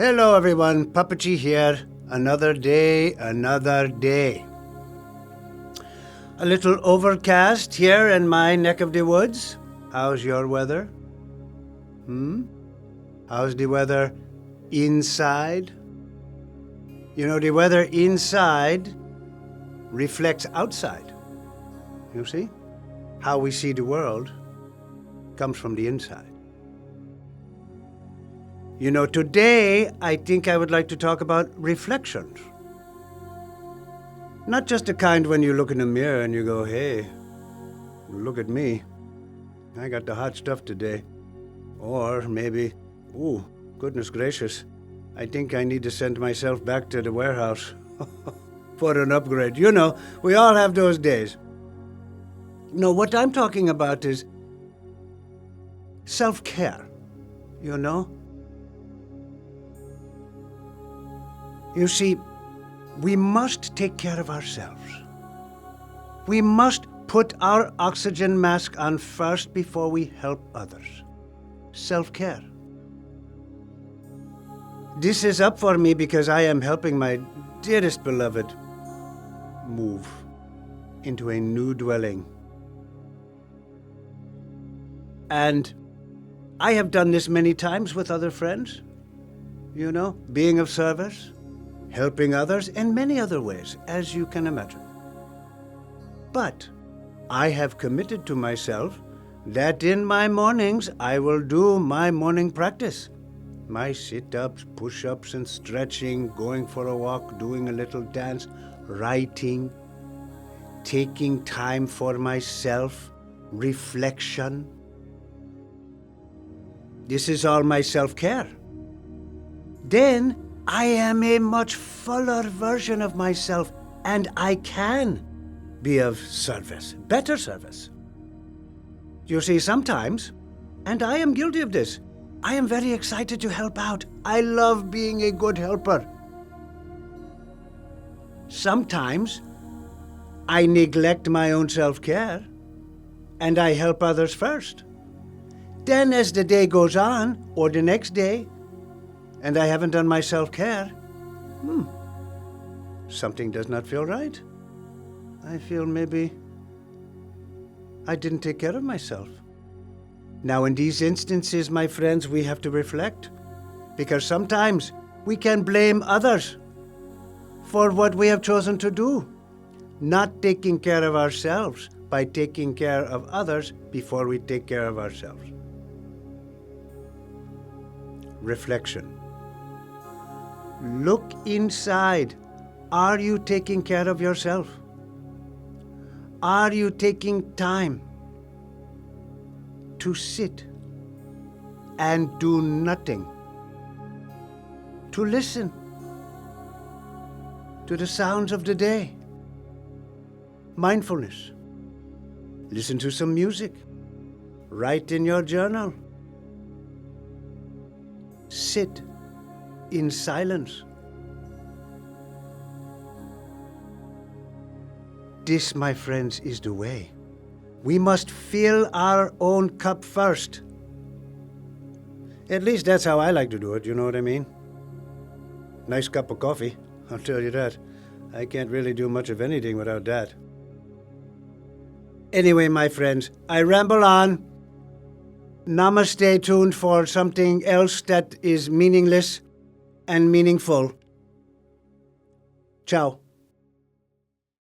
Hello everyone, Puppetji here. Another day, another day. A little overcast here in my neck of the woods. How's your weather? How's the weather inside? You know, the weather inside reflects outside. You see? How we see the world comes from the inside. You know, today I think I would like to talk about reflections. Not just the kind when you look in the mirror and you go, hey, look at me. I got the hot stuff today. Or maybe, ooh, goodness gracious, I think I need to send myself back to the warehouse for an upgrade. You know, we all have those days. No, what I'm talking about is self-care, you know? You see, we must take care of ourselves. We must put our oxygen mask on first before we help others. Self-care. This is up for me because I am helping my dearest beloved move into a new dwelling. And I have done this many times with other friends, you know, being of service, helping others in many other ways, as you can imagine. But I have committed to myself that in my mornings I will do my morning practice. My sit-ups, push-ups and stretching, going for a walk, doing a little dance, writing, taking time for myself, reflection. This is all my self-care. Then I am a much fuller version of myself, and I can be of service, better service. You see, sometimes, and I am guilty of this, I am very excited to help out. I love being a good helper. Sometimes I neglect my own self-care, and I help others first. Then as the day goes on, or the next day, and I haven't done my self-care, something does not feel right. I feel maybe I didn't take care of myself. Now in these instances, my friends, we have to reflect, because sometimes we can blame others for what we have chosen to do, not taking care of ourselves by taking care of others before we take care of ourselves. Reflection. Look inside. Are you taking care of yourself? Are you taking time to sit and do nothing? To listen to the sounds of the day? Mindfulness. Listen to some music. Write in your journal. Sit in silence. This, my friends, is the way. We must fill our own cup first. At least that's how I like to do it, you know what I mean? Nice cup of coffee, I'll tell you that. I can't really do much of anything without that. Anyway, my friends, I ramble on. Namaste tuned for something else that is meaningless and meaningful. Ciao.